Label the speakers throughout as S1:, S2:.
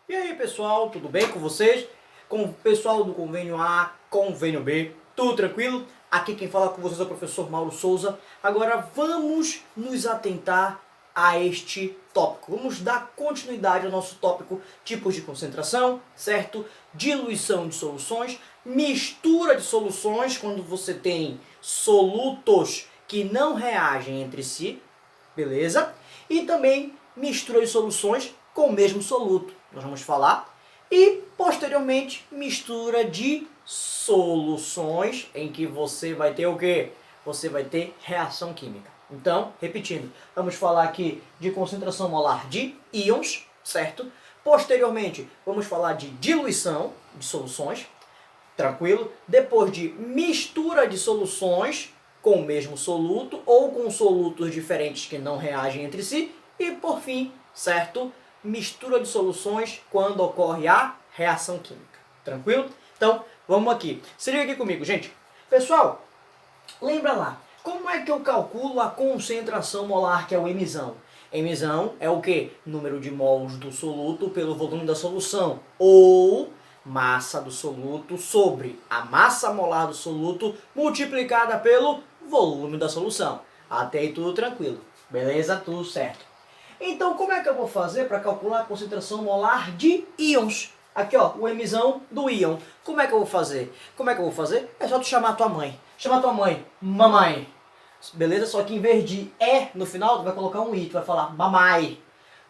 S1: E aí pessoal, tudo bem com vocês? Com o pessoal do convênio A, convênio B, tudo tranquilo? Aqui quem fala com vocês é o professor Mauro Souza. Agora vamos nos atentar a este tópico. Vamos dar continuidade ao nosso tópico tipos de concentração, certo? Diluição de soluções, mistura de soluções quando você tem solutos que não reagem entre si, beleza? E também mistura de soluções com o mesmo soluto, nós vamos falar. E, posteriormente, mistura de soluções, em que você vai ter o quê? Você vai ter reação química. Então, repetindo, vamos falar aqui de concentração molar de íons, certo? Posteriormente, vamos falar de diluição de soluções, tranquilo? Depois de mistura de soluções com o mesmo soluto ou com solutos diferentes que não reagem entre si. E por fim, certo? Mistura de soluções quando ocorre a reação química. Tranquilo? Então, vamos aqui. Se liga aqui comigo, gente. Pessoal, lembra lá, como é que eu calculo a concentração molar, que é o emisão? Emisão é o quê? Número de mols do soluto pelo volume da solução. Ou massa do soluto sobre a massa molar do soluto multiplicada pelo volume da solução. Até aí tudo tranquilo. Beleza? Tudo certo. Então, como é que eu vou fazer para calcular a concentração molar de íons? Aqui, ó, o emisão do íon. Como é que eu vou fazer? É só tu chamar a tua mãe. Chama a tua mãe, mamãe. Beleza? Só que em vez de é no final, tu vai colocar um i. Tu vai falar mamãe.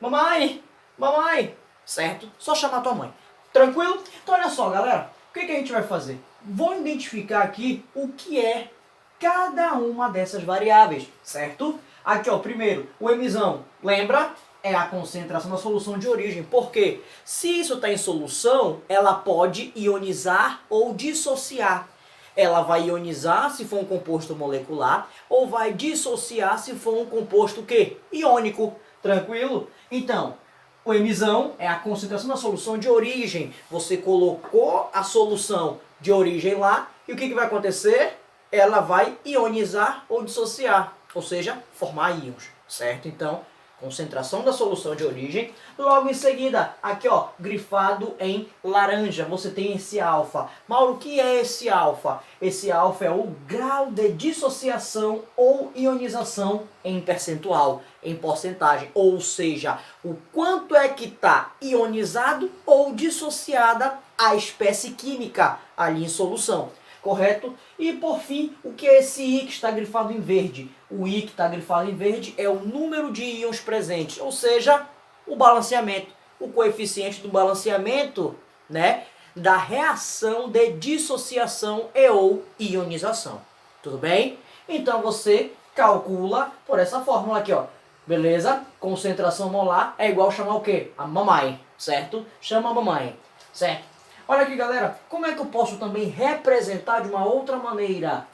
S1: Mamãe, mamãe. Certo? Só chamar a tua mãe. Tranquilo? Então, olha só, galera. O que a gente vai fazer? Vou identificar aqui o que é cada uma dessas variáveis, certo? Aqui, ó, primeiro, o emisão, lembra? É a concentração da solução de origem. Por quê? Se isso está em solução, ela pode ionizar ou dissociar. Ela vai ionizar se for um composto molecular ou vai dissociar se for um composto o quê? Iônico. Tranquilo? Então, o emisão é a concentração da solução de origem. Você colocou a solução de origem lá e o que vai acontecer? Ela vai ionizar ou dissociar, ou seja, formar íons, certo? Então, concentração da solução de origem. Logo em seguida, aqui ó, grifado em laranja, você tem esse alfa. Mauro, o que é esse alfa? Esse alfa é o grau de dissociação ou ionização em percentual, em porcentagem. Ou seja, o quanto é que está ionizado ou dissociada a espécie química ali em solução. Correto? E por fim, o que é esse I que está grifado em verde? O I que está grifado em verde é o número de íons presentes, ou seja, o balanceamento, o coeficiente do balanceamento, né, da reação de dissociação e ou ionização. Tudo bem? Então você calcula por essa fórmula aqui, ó. Beleza? Concentração molar é igual chamar o quê? A mamãe, certo? Chama a mamãe, certo? Olha aqui, galera, como é que eu posso também representar de uma outra maneira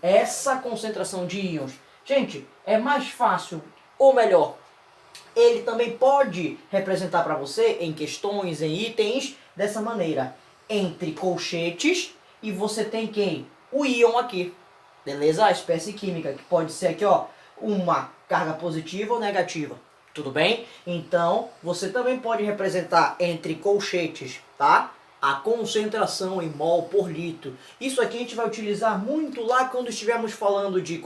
S1: essa concentração de íons? Gente, é mais fácil, ou melhor, ele também pode representar para você em questões, em itens, dessa maneira. Entre colchetes e você tem quem? O íon aqui, beleza? A espécie química, que pode ser aqui, ó, uma carga positiva ou negativa. Tudo bem? Então, você também pode representar entre colchetes, tá? A concentração em mol por litro. Isso aqui a gente vai utilizar muito lá quando estivermos falando de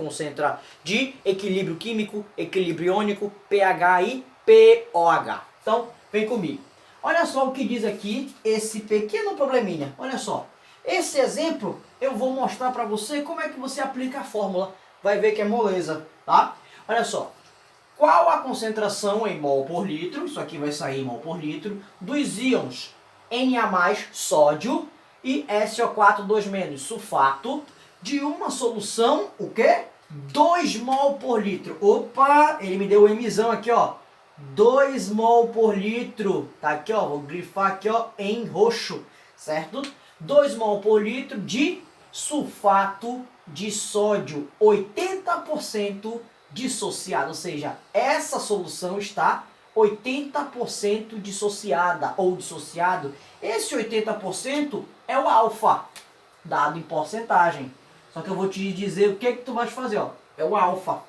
S1: de equilíbrio químico, equilíbrio iônico, pH e pOH. Então, vem comigo. Olha só o que diz aqui esse pequeno probleminha. Olha só. Esse exemplo eu vou mostrar para você como é que você aplica a fórmula. Vai ver que é moleza, tá? Olha só. Qual a concentração em mol por litro, isso aqui vai sair em mol por litro, dos íons Na+, sódio, e SO4 2- sulfato, de uma solução, o quê? 2 mol por litro. Opa, ele me deu emisão aqui, ó. 2 mol por litro. Tá aqui, ó, vou grifar aqui, ó, em roxo, certo? 2 mol por litro de sulfato de sódio, 80% dissociado, ou seja, essa solução está 80% dissociada ou dissociado. Esse 80% é o alfa, dado em porcentagem. Só que eu vou te dizer o que tu vai fazer, ó. É o alfa.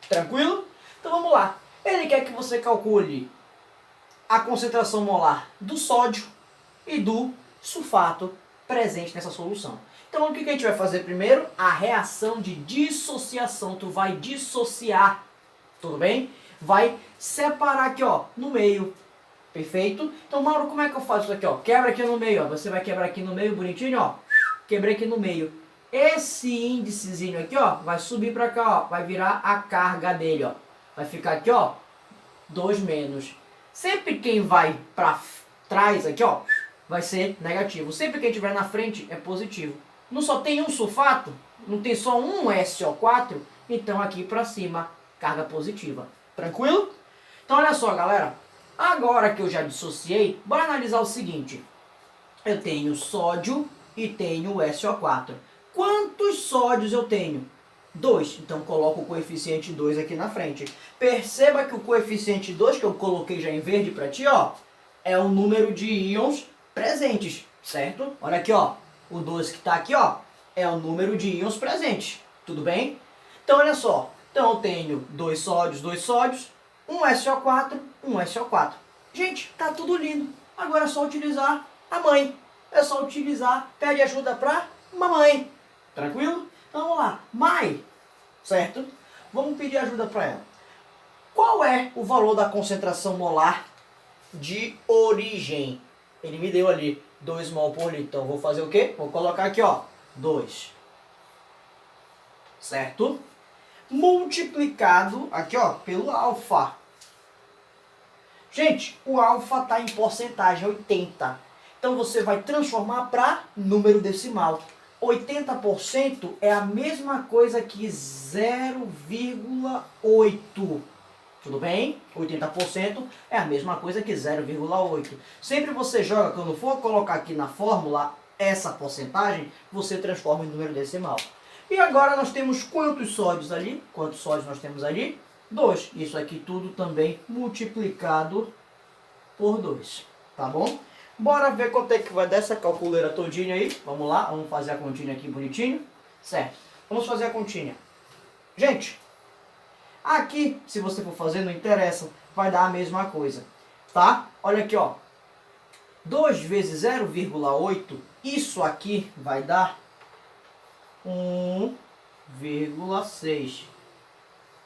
S1: Tranquilo? Então vamos lá. Ele quer que você calcule a concentração molar do sódio e do sulfato presente nessa solução. Então o que a gente vai fazer primeiro? A reação de dissociação. Tu vai dissociar, tudo bem? Vai separar aqui, ó, no meio. Perfeito? Então, Mauro, como é que eu faço isso aqui, ó? Quebra aqui no meio, ó. Você vai quebrar aqui no meio, bonitinho, ó. Quebrei aqui no meio. Esse índicezinho aqui, ó, vai subir pra cá, ó. Vai virar a carga dele, ó. Vai ficar aqui, ó, 2 menos. Sempre quem vai pra trás aqui, ó, vai ser negativo. Sempre quem estiver na frente é positivo. Não só tem um sulfato, não tem só um SO4, então aqui pra cima, carga positiva. Tranquilo? Então olha só, galera. Agora que eu já dissociei, bora analisar o seguinte. Eu tenho sódio e tenho SO4. Quantos sódios eu tenho? 2. Então coloco o coeficiente 2 aqui na frente. Perceba que o coeficiente 2 que eu coloquei já em verde para ti, ó, é o número de íons presentes, certo? Olha aqui, ó. O 2 que está aqui, ó, é o número de íons presentes. Tudo bem? Então olha só. Então eu tenho 2 sódios, um SO4, um SO4. Gente, tá tudo lindo. Agora é só utilizar a mãe. É só utilizar, pede ajuda pra mamãe. Tranquilo? Então vamos lá. Mãe, certo? Vamos pedir ajuda para ela. Qual é o valor da concentração molar de origem? Ele me deu ali 2 mol por litro. Então vou fazer o quê? Vou colocar aqui, ó, 2. Certo? Multiplicado aqui, ó, pelo alfa. Gente, o alfa está em porcentagem 80. Então você vai transformar para número decimal. 80% é a mesma coisa que 0,8. Tudo bem? 80% é a mesma coisa que 0,8. Sempre você joga, quando for colocar aqui na fórmula essa porcentagem, você transforma em número decimal. E agora nós temos quantos sódios ali? Quantos sódios nós temos ali? 2. Isso aqui tudo também multiplicado por 2. Tá bom? Bora ver quanto é que vai dar essa calculeira todinha aí. Vamos lá, vamos fazer a continha aqui bonitinho. Certo. Vamos fazer a continha. Gente, aqui, se você for fazer, não interessa, vai dar a mesma coisa. Tá? Olha aqui, ó. 2 vezes 0,8, isso aqui vai dar 1,6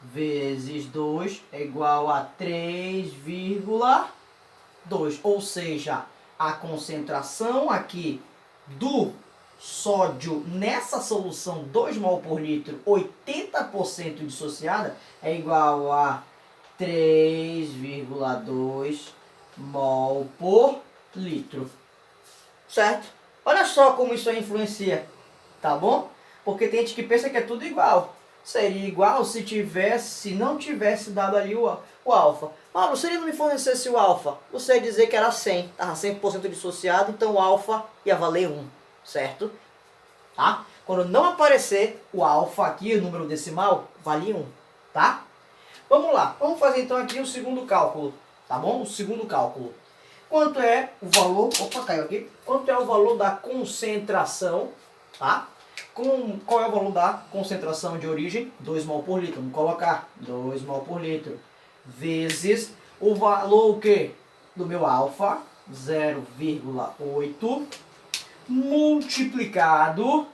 S1: vezes 2 é igual a 3,2. Ou seja, a concentração aqui do sódio nessa solução 2 mol por litro, 80% dissociada, é igual a 3,2 mol por litro. Certo? Olha só como isso aí influencia, tá bom? Porque tem gente que pensa que é tudo igual. Seria igual se não tivesse dado ali o alfa. Mauro, se ele não me fornecesse o alfa, você ia dizer que era 100, estava 100% dissociado, então o alfa ia valer 1, certo? Tá? Quando não aparecer o alfa aqui, o número decimal, vale 1, tá? Vamos lá, vamos fazer então aqui o segundo cálculo, tá bom? O segundo cálculo. Quanto é o valor, opa, caiu aqui. Quanto é o valor da concentração, tá? Qual é o valor da concentração de origem? 2 mol por litro. Vamos colocar 2 mol por litro. Vezes o valor o quê? Do meu alfa, 0,8, multiplicado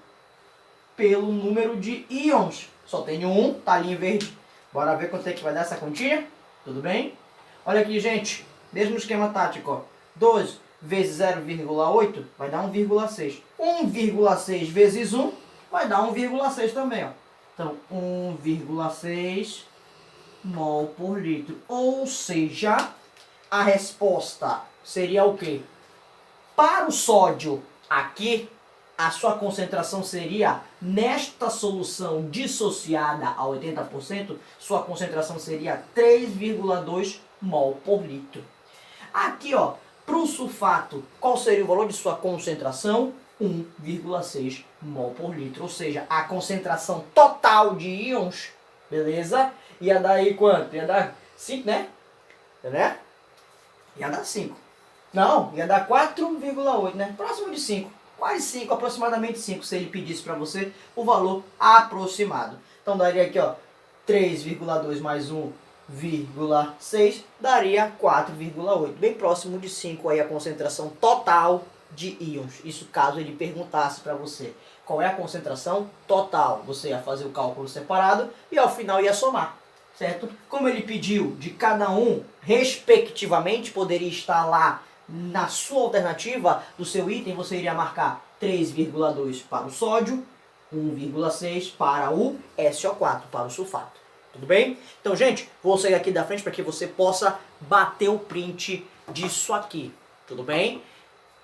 S1: pelo número de íons. Só tenho um, tá ali em verde. Bora ver quanto é que vai dar essa continha? Tudo bem? Olha aqui, gente. Mesmo esquema tático, ó. 2 vezes 0,8 vai dar 1,6. 1,6 vezes 1 vai dar 1,6 também, ó. Então, 1,6 mol por litro. Ou seja, a resposta seria o quê? Para o sódio aqui, a sua concentração seria, nesta solução dissociada a 80%, sua concentração seria 3,2 mol por litro. Aqui, ó, para o sulfato, qual seria o valor de sua concentração? 1,6 mol por litro. Ou seja, a concentração total de íons, beleza? Ia dar aí quanto? Ia dar 5, né? Ia dar 5. Não, ia dar 4,8, né? Próximo de 5. Quase 5, aproximadamente 5, se ele pedisse para você o valor aproximado. Então daria aqui, ó, 3,2 mais 1 1,6 daria 4,8. Bem próximo de 5 aí a concentração total de íons. Isso caso ele perguntasse para você qual é a concentração total. Você ia fazer o cálculo separado e ao final ia somar, certo? Como ele pediu de cada um, respectivamente, poderia estar lá na sua alternativa do seu item, você iria marcar 3,2 para o sódio, 1,6 para o SO4, para o sulfato. Tudo bem? Então, gente, vou sair aqui da frente para que você possa bater o print disso aqui. Tudo bem?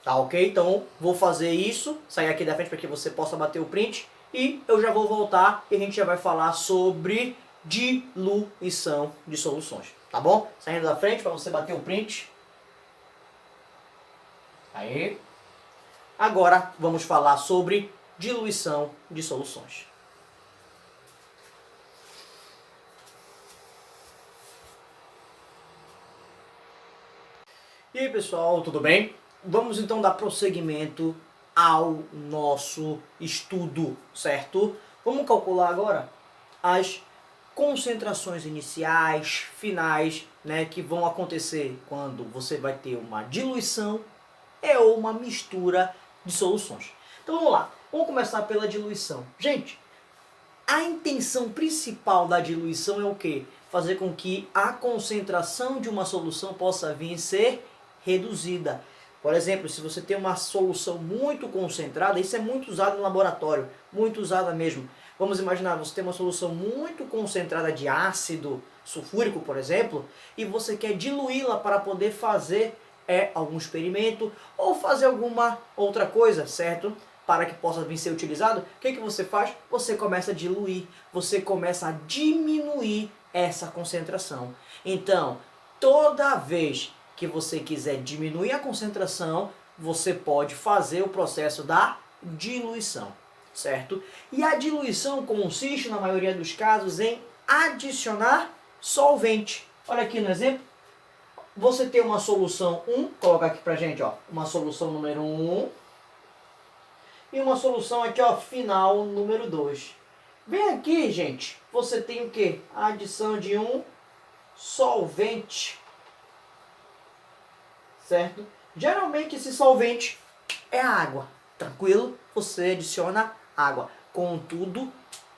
S1: Tá ok? Então, vou fazer isso, sair aqui da frente para que você possa bater o print e eu já vou voltar e a gente já vai falar sobre diluição de soluções. Tá bom? Saindo da frente para você bater o print. Aí. Agora, vamos falar sobre diluição de soluções. E aí pessoal, tudo bem? Vamos então dar prosseguimento ao nosso estudo, certo? Vamos calcular agora as concentrações iniciais, finais, né, que vão acontecer quando você vai ter uma diluição ou uma mistura de soluções. Então vamos lá, vamos começar pela diluição. Gente, a intenção principal da diluição é o quê? Fazer com que a concentração de uma solução possa vir ser reduzida. Por exemplo, se você tem uma solução muito concentrada, isso é muito usado no laboratório, muito usada mesmo. Vamos imaginar, você tem uma solução muito concentrada de ácido sulfúrico, por exemplo, e você quer diluí-la para poder fazer algum experimento ou fazer alguma outra coisa, certo? Para que possa vir ser utilizado, o que você faz? Você começa a diluir, você começa a diminuir essa concentração. Então, toda vez que você quiser diminuir a concentração, você pode fazer o processo da diluição, certo? E a diluição consiste, na maioria dos casos, em adicionar solvente. Olha aqui no exemplo. Você tem uma solução 1, colocar aqui pra gente, ó, uma solução número 1 e uma solução aqui, ó, final número 2. Bem aqui, gente, você tem o que? A adição de um solvente, certo? Geralmente esse solvente é a água, tranquilo? Você adiciona água. Contudo,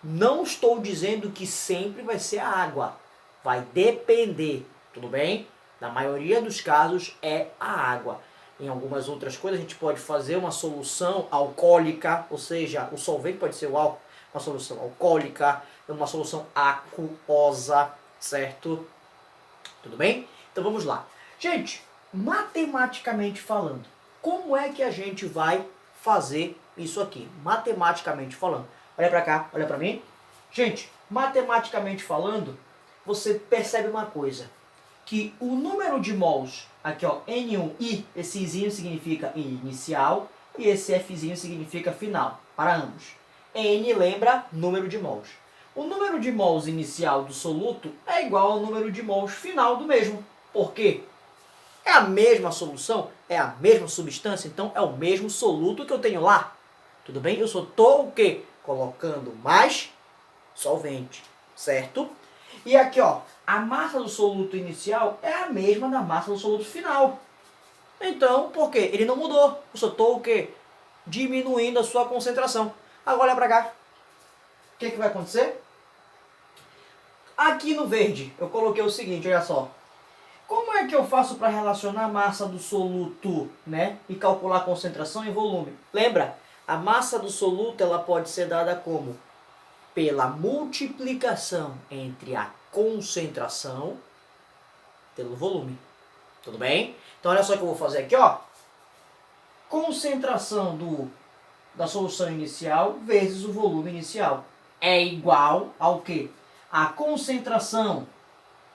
S1: não estou dizendo que sempre vai ser a água. Vai depender, tudo bem? Na maioria dos casos é a água. Em algumas outras coisas a gente pode fazer uma solução alcoólica, ou seja, o solvente pode ser o álcool, uma solução alcoólica, uma solução aquosa, certo? Tudo bem? Então vamos lá. Gente, matematicamente falando, como é que a gente vai fazer isso aqui? Matematicamente falando. Olha pra cá, olha pra mim. Gente, matematicamente falando, você percebe uma coisa. Que o número de mols, aqui ó, N1, esse izinho significa inicial e esse Fzinho significa final, para ambos. N lembra número de mols. O número de mols inicial do soluto é igual ao número de mols final do mesmo. Por quê? É a mesma solução, é a mesma substância, então é o mesmo soluto que eu tenho lá. Tudo bem? Eu só estou o quê? Colocando mais solvente, certo? E aqui, ó, a massa do soluto inicial é a mesma da massa do soluto final. Então, por quê? Ele não mudou. Eu só estou o quê? Diminuindo a sua concentração. Agora olha para cá. O que vai acontecer? Aqui no verde, eu coloquei o seguinte, olha só. Como é que eu faço para relacionar a massa do soluto, né, e calcular a concentração e volume? Lembra? A massa do soluto ela pode ser dada como? Pela multiplicação entre a concentração pelo volume. Tudo bem? Então olha só o que eu vou fazer aqui, ó. Concentração da solução inicial vezes o volume inicial é igual ao quê? A concentração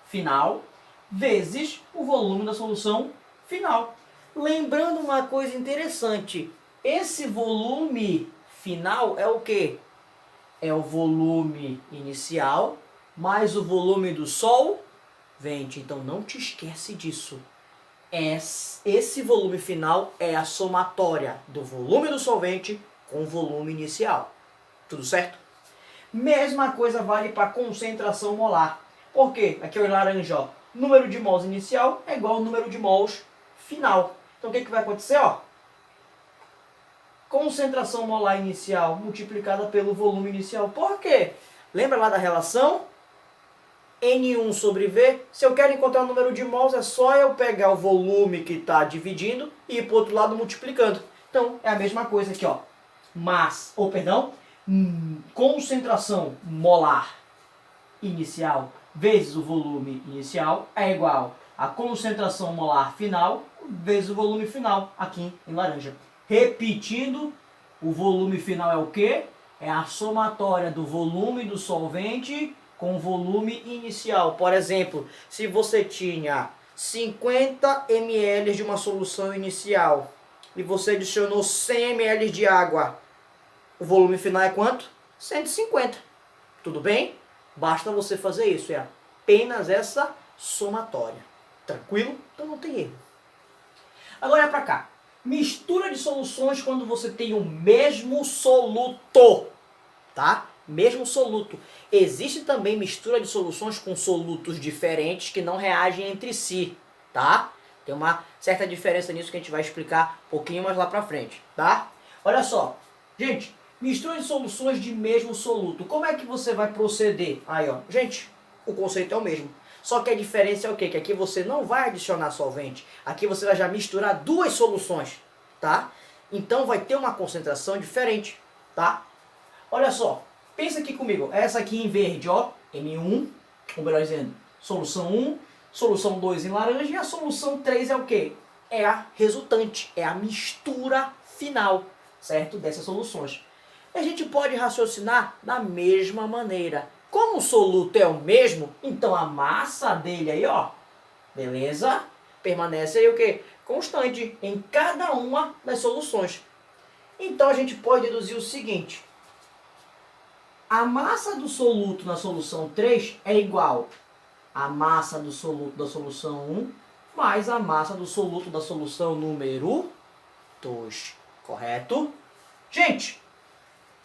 S1: final vezes o volume da solução final. Lembrando uma coisa interessante, esse volume final é o quê? É o volume inicial mais o volume do solvente. Então não te esquece disso. Esse volume final é a somatória do volume do solvente com o volume inicial. Tudo certo? Mesma coisa vale para a concentração molar. Por quê? Aqui em laranja, ó, número de mols inicial é igual ao número de mols final. Então o que vai acontecer? Ó? Concentração molar inicial multiplicada pelo volume inicial. Por quê? Lembra lá da relação? N1 sobre V. Se eu quero encontrar o número de mols, é só eu pegar o volume que está dividindo e ir para o outro lado multiplicando. Então, é a mesma coisa aqui, ó. Concentração molar inicial vezes o volume inicial é igual a concentração molar final vezes o volume final, aqui em laranja. Repetindo, o volume final é o quê? É a somatória do volume do solvente com o volume inicial. Por exemplo, se você tinha 50 ml de uma solução inicial e você adicionou 100 ml de água, o volume final é quanto? 150. Tudo bem? Basta você fazer isso, é apenas essa somatória. Tranquilo? Então não tem erro. Agora é para cá. Mistura de soluções quando você tem o mesmo soluto, tá? Mesmo soluto. Existe também mistura de soluções com solutos diferentes que não reagem entre si, tá? Tem uma certa diferença nisso que a gente vai explicar um pouquinho mais lá pra frente, tá? Olha só, gente, mistura de soluções de mesmo soluto. Como é que você vai proceder? Aí, ó, gente, o conceito é o mesmo. Só que a diferença é o quê? Que aqui você não vai adicionar solvente. Aqui você vai já misturar duas soluções, tá? Então vai ter uma concentração diferente, tá? Olha só, pensa aqui comigo. Essa aqui em verde, ó, N1, ou melhor dizendo, solução 1, solução 2 em laranja, e a solução 3 é o quê? É a resultante, é a mistura final, certo? Dessas soluções. A gente pode raciocinar da mesma maneira. Como o soluto é o mesmo, então a massa dele aí, ó, beleza? Permanece aí o quê? Constante em cada uma das soluções. Então a gente pode deduzir o seguinte. A massa do soluto na solução 3 é igual à massa do soluto da solução 1 mais a massa do soluto da solução número 2. Correto? Gente,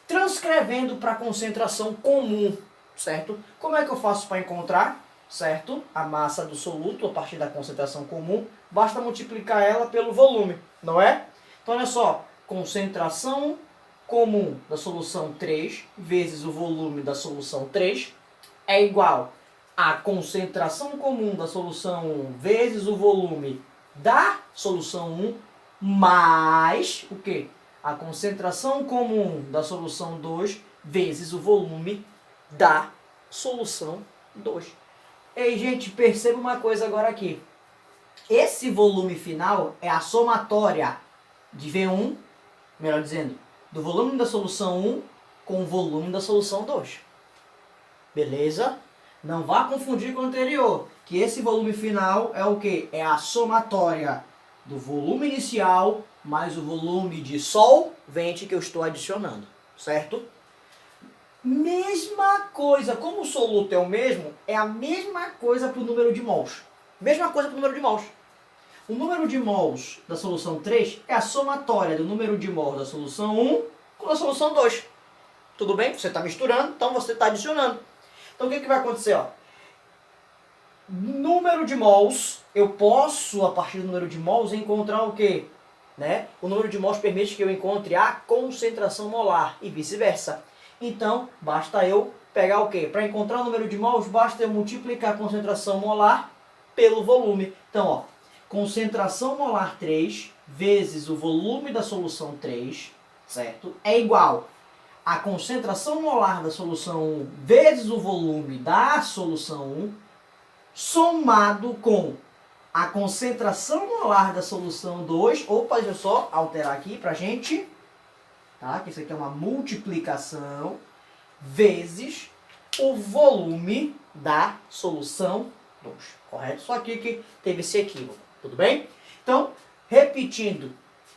S1: transcrevendo para a concentração comum, certo? Como é que eu faço para encontrar, certo? A massa do soluto a partir da concentração comum, basta multiplicar ela pelo volume, não é? Então olha só, concentração comum da solução 3 vezes o volume da solução 3 é igual a concentração comum da solução 1 vezes o volume da solução 1 mais o quê? A concentração comum da solução 2 vezes o volume da solução 2. Ei, gente, perceba uma coisa agora aqui. Esse volume final é a somatória de V1, melhor dizendo, do volume da solução 1 com o volume da solução 2. Beleza? Não vá confundir com o anterior, que esse volume final é o quê? É a somatória do volume inicial mais o volume de solvente que eu estou adicionando, certo? Mesma coisa, como o soluto é o mesmo, é a mesma coisa para o número de mols. Mesma coisa para o número de mols. O número de mols da solução 3 é a somatória do número de mols da solução 1 com a solução 2. Tudo bem? Você está misturando, então você está adicionando. Então o que vai acontecer? Ó? Número de mols, eu posso, a partir do número de mols, encontrar o quê? Né? O número de mols permite que eu encontre a concentração molar e vice-versa. Então, basta eu pegar o quê? Para encontrar o número de mols, basta eu multiplicar a concentração molar pelo volume. Então, ó, concentração molar 3 vezes o volume da solução 3, certo? É igual a concentração molar da solução 1 vezes o volume da solução 1, somado com a concentração molar da solução 2. Opa, deixa eu só alterar aqui pra gente. Tá? Que isso aqui é uma multiplicação vezes o volume da solução 2. Correto? Só aqui que teve esse equívoco. Tudo bem? Então, repetindo,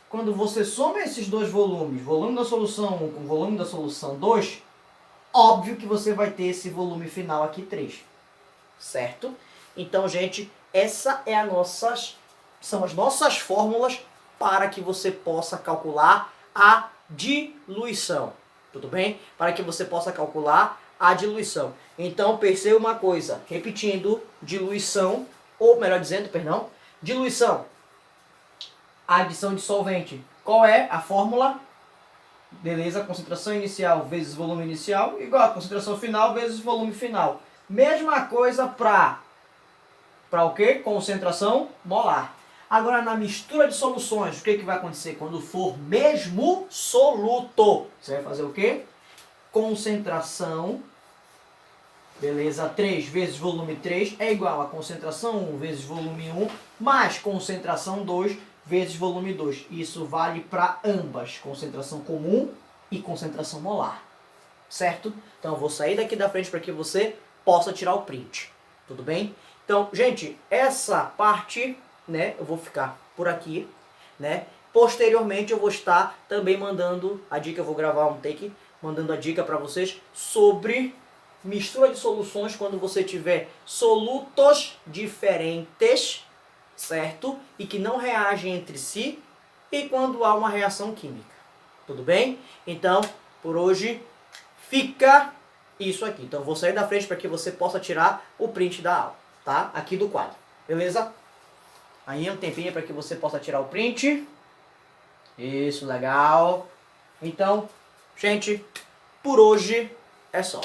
S1: quando você soma esses dois volumes, volume da solução 1 com volume da solução 2, óbvio que você vai ter esse volume final aqui 3. Certo? Então, gente, essa é são as nossas fórmulas para que você possa calcular a diluição. Tudo bem? Para que você possa calcular a diluição. Então, perceba uma coisa, repetindo, diluição, ou melhor dizendo, perdão, diluição, adição de solvente. Qual é a fórmula? Beleza, concentração inicial vezes volume inicial, igual a concentração final vezes volume final. Mesma coisa para o quê? Concentração molar. Agora, na mistura de soluções, o que vai acontecer? Quando for mesmo soluto, você vai fazer o quê? Concentração, beleza, 3 vezes volume 3 é igual a concentração 1 vezes volume 1 mais concentração 2 vezes volume 2. Isso vale para ambas, concentração comum e concentração molar, certo? Então eu vou sair daqui da frente para que você possa tirar o print, tudo bem? Então, gente, essa parte, né, eu vou ficar por aqui, né? Posteriormente eu vou estar também mandando a dica, eu vou gravar um take, mandando a dica para vocês sobre mistura de soluções quando você tiver solutos diferentes, certo? E que não reagem entre si, e quando há uma reação química. Tudo bem? Então, por hoje, fica isso aqui. Então, vou sair da frente para que você possa tirar o print da aula, tá? Aqui do quadro, beleza? Aí um tempinho para que você possa tirar o print. Isso, legal. Então, gente, por hoje é só.